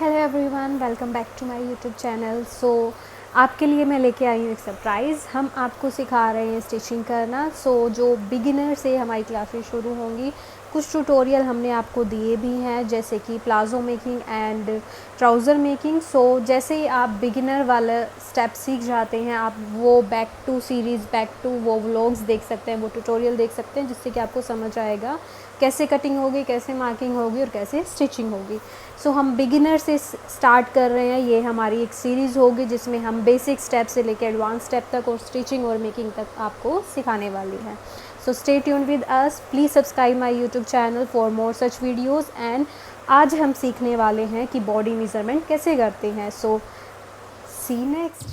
Hello everyone, welcome back to my YouTube channel. आपके लिए मैं लेके आई हूँ एक सरप्राइज़। हम आपको सिखा रहे हैं स्टिचिंग करना। जो बिगिनर से हमारी क्लासेस शुरू होंगी, कुछ ट्यूटोरियल हमने आपको दिए भी हैं, जैसे कि palazzo making and trouser making. जैसे ही आप बिगिनर वाला स्टेप सीख जाते हैं, आप वो back to series, back to वो व्लॉग्स देख सकते हैं, वो ट्यूटोरियल देख सकते हैं, जिससे कि आपको समझ आएगा कैसे कटिंग होगी, कैसे मार्किंग होगी और कैसे स्टिचिंग होगी। हम बिगिनर से स्टार्ट कर रहे हैं। ये हमारी एक सीरीज़ होगी जिसमें हम बेसिक स्टेप से लेकर एडवांस स्टेप तक और स्टिचिंग और मेकिंग तक आपको सिखाने वाली है। Stay tuned with us, please subscribe my YouTube channel for more such videos. And आज हम सीखने वाले हैं कि बॉडी मेजरमेंट कैसे करते हैं। सी नेक्स्ट।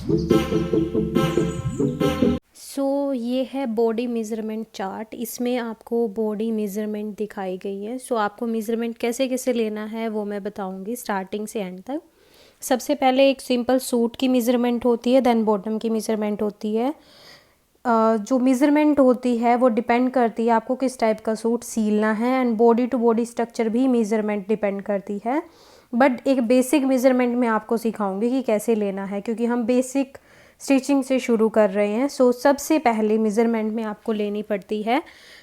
ये है बॉडी मेज़रमेंट चार्ट। इसमें आपको बॉडी मेज़रमेंट दिखाई गई है। आपको मेज़रमेंट कैसे कैसे लेना है वो मैं बताऊंगी स्टार्टिंग से एंड तक। सबसे पहले एक सिंपल सूट की मेज़रमेंट होती है, देन बॉटम की मेज़रमेंट होती है। जो मेज़रमेंट होती है वो डिपेंड करती है आपको किस टाइप का सूट सीलना है, and body to body structure भी मेज़रमेंट डिपेंड करती है। बट एक बेसिक मेज़रमेंट में आपको सिखाऊंगी कि कैसे लेना है, क्योंकि हम बेसिक स्टिचिंग से शुरू कर रहे हैं। सबसे पहले मेज़रमेंट में आपको लेनी पड़ती है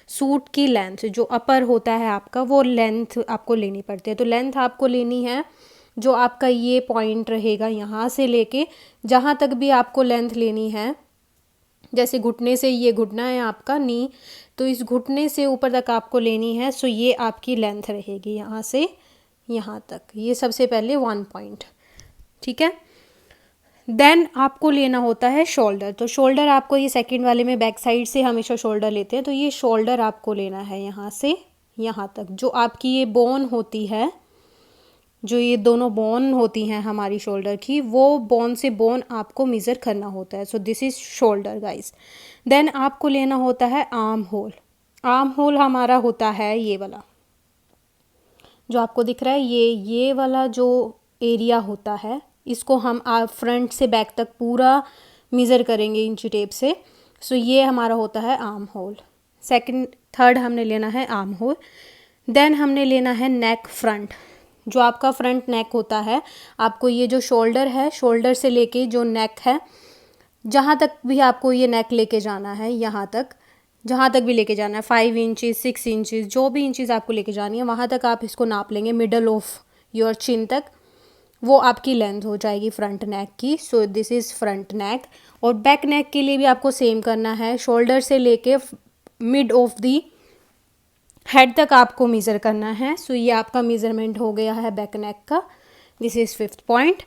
सूट की लेंथ। जो अपर होता है आपका, वो लेंथ आपको लेनी पड़ती है। तो लेंथ आपको लेनी है जो आपका ये पॉइंट रहेगा, यहाँ से लेके जहाँ तक भी आपको लेंथ लेनी है। जैसे घुटने से, ये घुटना है आपका नी, तो इस घुटने से ऊपर तक आपको लेनी है। ये आपकी लेंथ रहेगी यहाँ से यहाँ तक। ये सबसे पहले 1 पॉइंट, ठीक है। देन आपको लेना होता है शोल्डर। तो शोल्डर आपको ये सेकंड वाले में बैक साइड से हमेशा शोल्डर लेते हैं, तो ये शोल्डर आपको लेना है यहाँ से यहाँ तक। जो आपकी ये बोन होती है, जो ये दोनों बोन होती हैं हमारी शोल्डर की, वो बोन से बोन आपको मेज़र करना होता है। This is shoulder guys. Then आपको लेना होता है आर्म होल। आर्म होल हमारा होता है ये वाला जो आपको दिख रहा है, ये वाला जो एरिया होता है, इसको हम फ्रंट से बैक तक पूरा मेज़र करेंगे इंची टेप से। ये हमारा होता है आर्म होल। थर्ड हमने लेना है आर्म होल। देन हमने लेना है नेक फ्रंट। जो आपका फ्रंट नेक होता है, आपको ये जो शोल्डर है, शोल्डर से लेके जो नेक है, जहाँ तक भी आपको ये नेक लेके जाना है, यहाँ तक जहाँ तक भी लेके जाना है, 5 इंचज़ 6 इंचज़, जो भी इंचज़ आपको लेके जानी है वहाँ तक आप इसको नाप लेंगे। मिडल ऑफ योर चिन तक वो आपकी लेंथ हो जाएगी फ्रंट नेक की। दिस इज़ फ्रंट नेक। और बैक नेक के लिए भी आपको सेम करना है। शोल्डर से लेके मिड ऑफ दी हेड तक आपको मेज़र करना है। ये आपका मेज़रमेंट हो गया है बैक नेक का। This is 5th point.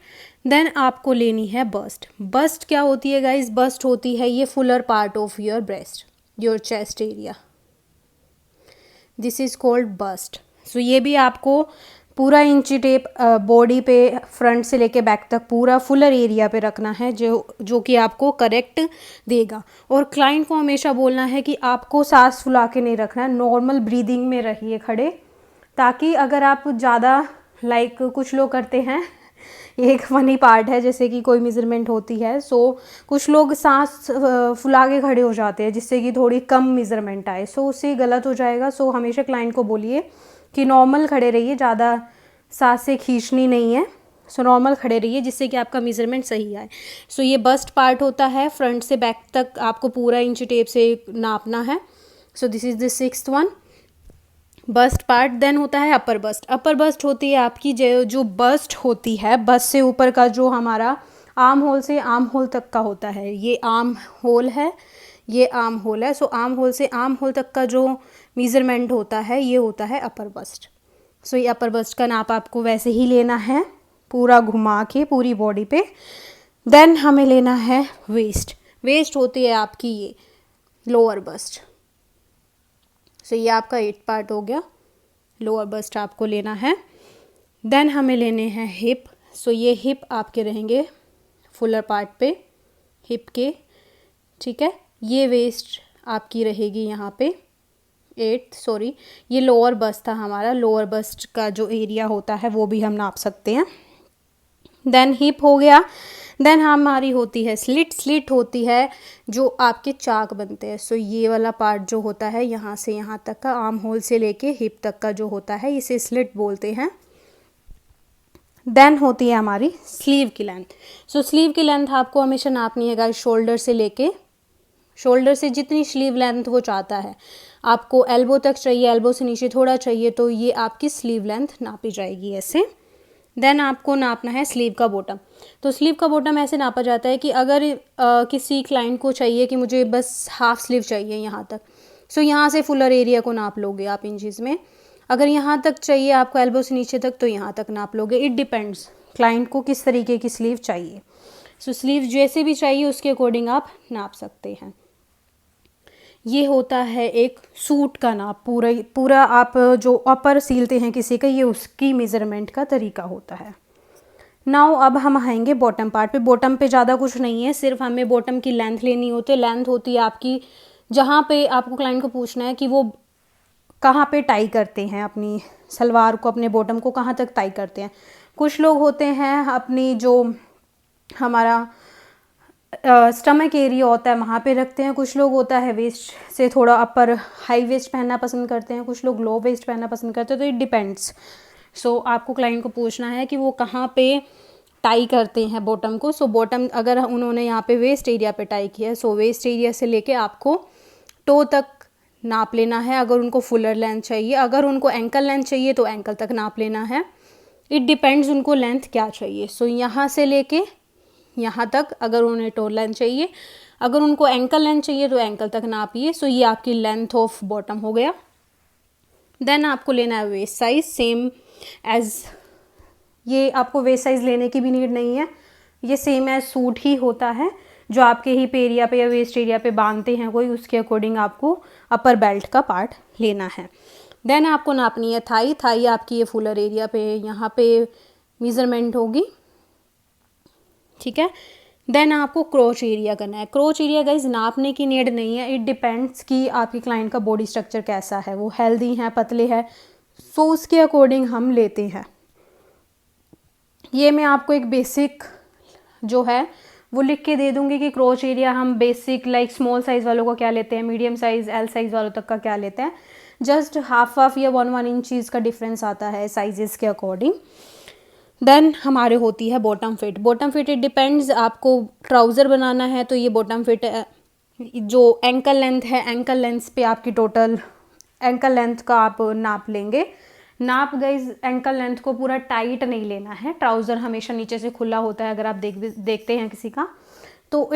Then आपको लेनी है बस्ट। बस्ट क्या होती है गाइज? बस्ट होती है ये fuller part of your breast, your chest area. This is called bust. ये भी आपको पूरा इंची टेप बॉडी पे फ्रंट से लेके बैक तक पूरा फुलर एरिया पे रखना है, जो कि आपको करेक्ट देगा। और क्लाइंट को हमेशा बोलना है कि आपको सांस फुला के नहीं रखना है, नॉर्मल ब्रीदिंग में रहिए खड़े, ताकि अगर आप ज़्यादा कुछ लोग करते हैं, ये एक फनी पार्ट है, जैसे कि कोई मेज़रमेंट होती है, कुछ लोग सांस फुला के खड़े हो जाते हैं जिससे कि थोड़ी कम मेज़रमेंट आए। उससे गलत हो जाएगा। हमेशा क्लाइंट को बोलिए कि नॉर्मल खड़े रहिए, ज़्यादा सांसें खींचनी नहीं है। नॉर्मल खड़े रहिए जिससे कि आपका मेज़रमेंट सही आए। ये बस्ट पार्ट होता है, फ्रंट से बैक तक आपको पूरा इंची टेप से नापना है। This is the 6th one, bust part. Then होता है अपर बस्ट। अपर बस्ट होती है आपकी जो बस्ट होती है, बस्ट से ऊपर का जो हमारा आर्म होल से आर्म होल तक का होता है, ये आर्म होल है, ये आर्म होल है। आर्म होल से आर्म होल तक का जो मेज़रमेंट होता है, ये होता है अपर बस्ट। ये अपर बस्ट का नाप आपको वैसे ही लेना है, पूरा घुमा के पूरी बॉडी पे। देन हमें लेना है वेस्ट। वेस्ट होती है आपकी ये लोअर बस्ट। ये आपका 8th पार्ट हो गया, लोअर बस्ट आपको लेना है। देन हमें लेने हैं हिप। ये हिप आपके रहेंगे फुलर पार्ट पे, हिप के, ठीक है। ये वेस्ट आपकी रहेगी यहाँ पे 8th, ये लोअर बस्ट था हमारा। लोअर बस्ट का जो एरिया होता है वो भी हम नाप सकते हैं। देन हिप हो गया। देन हमारी होती है स्लिट। स्लिट होती है जो आपके चाक बनते हैं। ये वाला पार्ट जो होता है यहाँ से यहाँ तक का, आर्म होल से लेके हिप तक का जो होता है, इसे स्लिट बोलते हैं। देन होती है हमारी स्लीव की लेंथ। सो स्लीव की लेंथ आपको हमेशा नापनी है गाइस, शोल्डर से जितनी स्लीव लेंथ वो चाहता है, आपको एल्बो तक चाहिए, एल्बो से नीचे थोड़ा चाहिए, तो ये आपकी स्लीव लेंथ नापी जाएगी ऐसे। देन आपको नापना है स्लीव का बॉटम। तो स्लीव का बॉटम ऐसे नापा जाता है कि अगर किसी क्लाइंट को चाहिए कि मुझे बस हाफ स्लीव चाहिए यहाँ तक, सो यहाँ से फुलर एरिया को नाप लोगे आप इंचज़ में। अगर यहाँ तक चाहिए आपको एल्बो से नीचे तक, तो यहाँ तक नाप लोगे। इट डिपेंड्स क्लाइंट को किस तरीके की स्लीव चाहिए। सो स्लीव जैसे भी चाहिए उसके अकॉर्डिंग आप नाप सकते हैं। ये होता है एक सूट का नाप, पूरा आप जो अपर सीलते हैं किसी का, ये उसकी मेज़रमेंट का तरीका होता है। नाउ अब हम आएंगे बॉटम पार्ट पे। बॉटम पे ज़्यादा कुछ नहीं है, सिर्फ हमें बॉटम की लेंथ लेनी होती है। लेंथ होती है आपकी, जहाँ पे आपको क्लाइंट को पूछना है कि वो कहाँ पे टाई करते हैं अपनी सलवार को, अपने बॉटम को कहाँ तक टाई करते हैं। कुछ लोग होते हैं अपनी जो हमारा स्टमक एरिया होता है वहाँ पे रखते हैं, कुछ लोग होता है वेस्ट से थोड़ा अपर हाई वेस्ट पहनना पसंद करते हैं, कुछ लोग लो वेस्ट पहनना पसंद करते हैं, तो इट डिपेंड्स। सो आपको क्लाइंट को पूछना है कि वो कहाँ पे टाई करते हैं बॉटम को। सो बॉटम अगर उन्होंने यहाँ पे वेस्ट एरिया पे टाई किया है, सो वेस्ट एरिया से लेके आपको टो तक नाप लेना है। अगर उनको फुलर लेंथ चाहिए, अगर उनको एंकल लेंथ चाहिए तो एंकल तक नाप लेना है। इट डिपेंड्स उनको लेंथ क्या चाहिए। सो यहाँ से लेके यहाँ तक अगर उन्हें टो लेंथ चाहिए, अगर उनको एंकल लेंथ चाहिए तो एंकल तक नापिए। सो ये आपकी लेंथ ऑफ बॉटम हो गया। देन आपको लेना है वेस्ट साइज, सेम एज, ये आपको वेस्ट साइज लेने की भी नीड नहीं है, ये सेम एज सूट ही होता है। जो आपके हिप एरिया पे या वेस्ट एरिया पे बांधते हैं कोई, उसके अकॉर्डिंग आपको अपर बेल्ट का पार्ट लेना है। देन आपको नापनी है थाई। थाई आपकी ये फुलर एरिया पे यहाँ पे मेजरमेंट होगी, ठीक है। देन आपको क्रोच एरिया करना है। क्रोच एरिया गाइज नापने की नीड नहीं है, इट डिपेंड्स कि आपके क्लाइंट का बॉडी स्ट्रक्चर कैसा है, वो हेल्दी है, पतले है, सो उसके अकॉर्डिंग हम लेते हैं। ये मैं आपको एक बेसिक जो है वो लिख के दे दूंगी कि क्रोच एरिया हम बेसिक लाइक स्मॉल साइज़ वालों का क्या लेते हैं, मीडियम साइज़ एल साइज़ वालों तक का क्या लेते हैं। जस्ट हाफ या 1 इंचज़ का डिफरेंस आता है साइजेस के अकॉर्डिंग। देन हमारे होती है bottom fit. Bottom fit it depends, आपको ट्राउज़र बनाना है तो ये बॉटम फिट जो एंकल लेंथ है, एंकल लेंथ पे आपकी टोटल एंकल लेंथ का आप नाप लेंगे। नाप गाइज एंकल लेंथ को पूरा टाइट नहीं लेना है, ट्राउज़र हमेशा नीचे से खुला होता है अगर आप देखते हैं किसी का, तो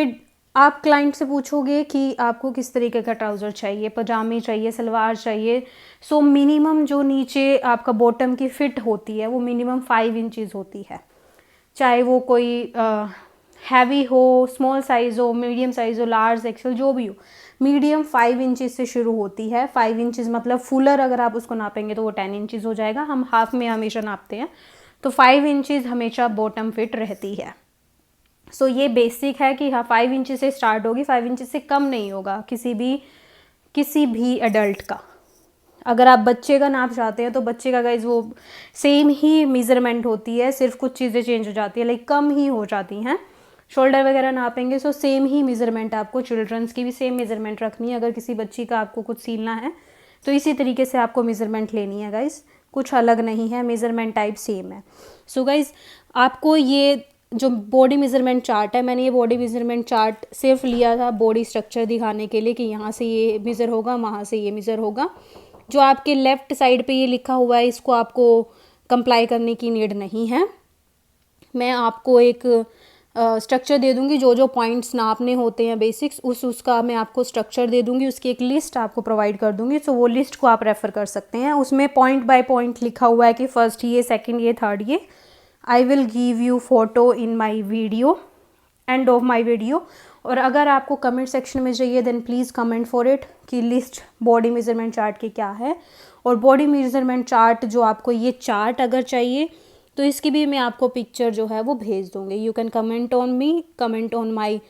आप क्लाइंट से पूछोगे कि आपको किस तरीके का ट्राउज़र चाहिए, पजामे चाहिए, सलवार चाहिए। सो मिनिमम जो नीचे आपका बॉटम की फिट होती है वो मिनिमम 5 इंचज़ होती है, चाहे वो कोई हैवी हो, स्मॉल साइज़ हो, मीडियम साइज़ हो, लार्ज एक्सेल जो भी हो, मीडियम 5 इंचज़ से शुरू होती है। 5 इंचज़ मतलब फुलर अगर आप उसको नापेंगे तो वो 10 इंचज़ हो जाएगा, हम हाफ में हमेशा नापते हैं, तो 5 इंचज़ हमेशा बॉटम फिट रहती है। सो ये बेसिक है कि हाँ 5 इंच से स्टार्ट होगी, 5 इंच से कम नहीं होगा किसी भी एडल्ट का। अगर आप बच्चे का नाप चाहते हैं तो बच्चे का गाइज वो सेम ही मेज़रमेंट होती है, सिर्फ कुछ चीज़ें चेंज हो जाती है, लाइक कम ही हो जाती हैं। शोल्डर वगैरह नापेंगे सो सेम ही मेज़रमेंट, आपको चिल्ड्रंस की भी सेम मेज़रमेंट रखनी है। अगर किसी बच्ची का आपको कुछ सीलना है तो इसी तरीके से आपको मेज़रमेंट लेनी है गाइज, कुछ अलग नहीं है, मेज़रमेंट टाइप सेम है। सो गाइज आपको ये जो बॉडी मेज़रमेंट चार्ट है, मैंने ये बॉडी मेज़रमेंट चार्ट सिर्फ लिया था बॉडी स्ट्रक्चर दिखाने के लिए कि यहाँ से ये मेज़र होगा, वहाँ से ये मेज़र होगा। जो आपके लेफ़्ट साइड पे ये लिखा हुआ है इसको आपको कंप्लाई करने की नीड नहीं है। मैं आपको एक स्ट्रक्चर दे दूँगी, जो पॉइंट्स नापने होते हैं बेसिक्स, उसका मैं आपको स्ट्रक्चर दे दूँगी, उसकी एक लिस्ट आपको प्रोवाइड कर दूँगी। सो वो लिस्ट को आप रेफ़र कर सकते हैं, उसमें पॉइंट बाय पॉइंट लिखा हुआ है कि फर्स्ट ये, सेकेंड ये, थर्ड ये। I will give you photo in my video, end of my video. और अगर आपको कमेंट सेक्शन में चाहिए then please comment for it कि लिस्ट बॉडी मेज़रमेंट चार्ट की क्या है। और बॉडी मेज़रमेंट चार्ट जो आपको ये चार्ट अगर चाहिए तो इसकी भी मैं आपको पिक्चर जो है वो भेज दूँगी। You can comment on me, comment on my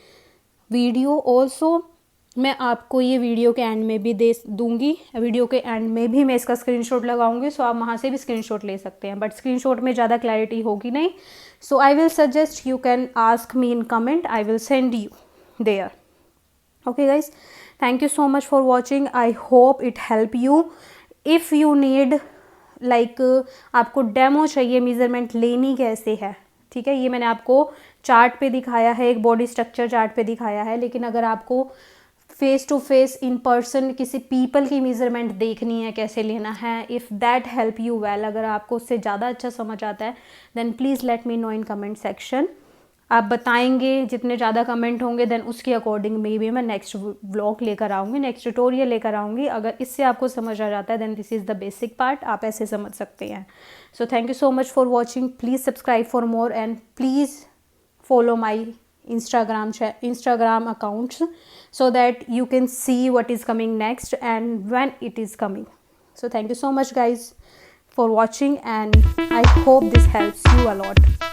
video also. मैं आपको ये वीडियो के एंड में भी दे दूँगी, वीडियो के एंड में भी मैं इसका स्क्रीनशॉट लगाऊंगी, सो आप वहाँ से भी स्क्रीनशॉट ले सकते हैं, बट स्क्रीनशॉट में ज़्यादा क्लैरिटी होगी नहीं। So I will suggest you can ask me in comment, I will send you there. Okay guys, thank you so much for watching, I hope it help you. If you need like आपको demo चाहिए measurement लेनी कैसे है, ठीक है, ये मैंने आपको चार्ट पे दिखाया है, एक बॉडी स्ट्रक्चर चार्ट पे दिखाया है। लेकिन अगर आपको face to face in person किसी पीपल की मेज़रमेंट देखनी है कैसे लेना है, if that help you well, अगर आपको उससे ज़्यादा अच्छा समझ आता है then please let me know in comment section. आप बताएंगे, जितने ज़्यादा कमेंट होंगे देन उसके अकॉर्डिंग मे भी मैं नेक्स्ट व्लॉग लेकर आऊँगी, नेक्स्ट ट्यूटोरियल लेकर आऊँगी। अगर इससे आपको समझ आ जाता है then this is the basic part, आप ऐसे समझ सकते हैं। So thank you so much for watching, please subscribe for more and please follow my Instagram accounts so that you can see what is coming next and when it is coming. So thank you so much guys for watching and I hope this helps you a lot.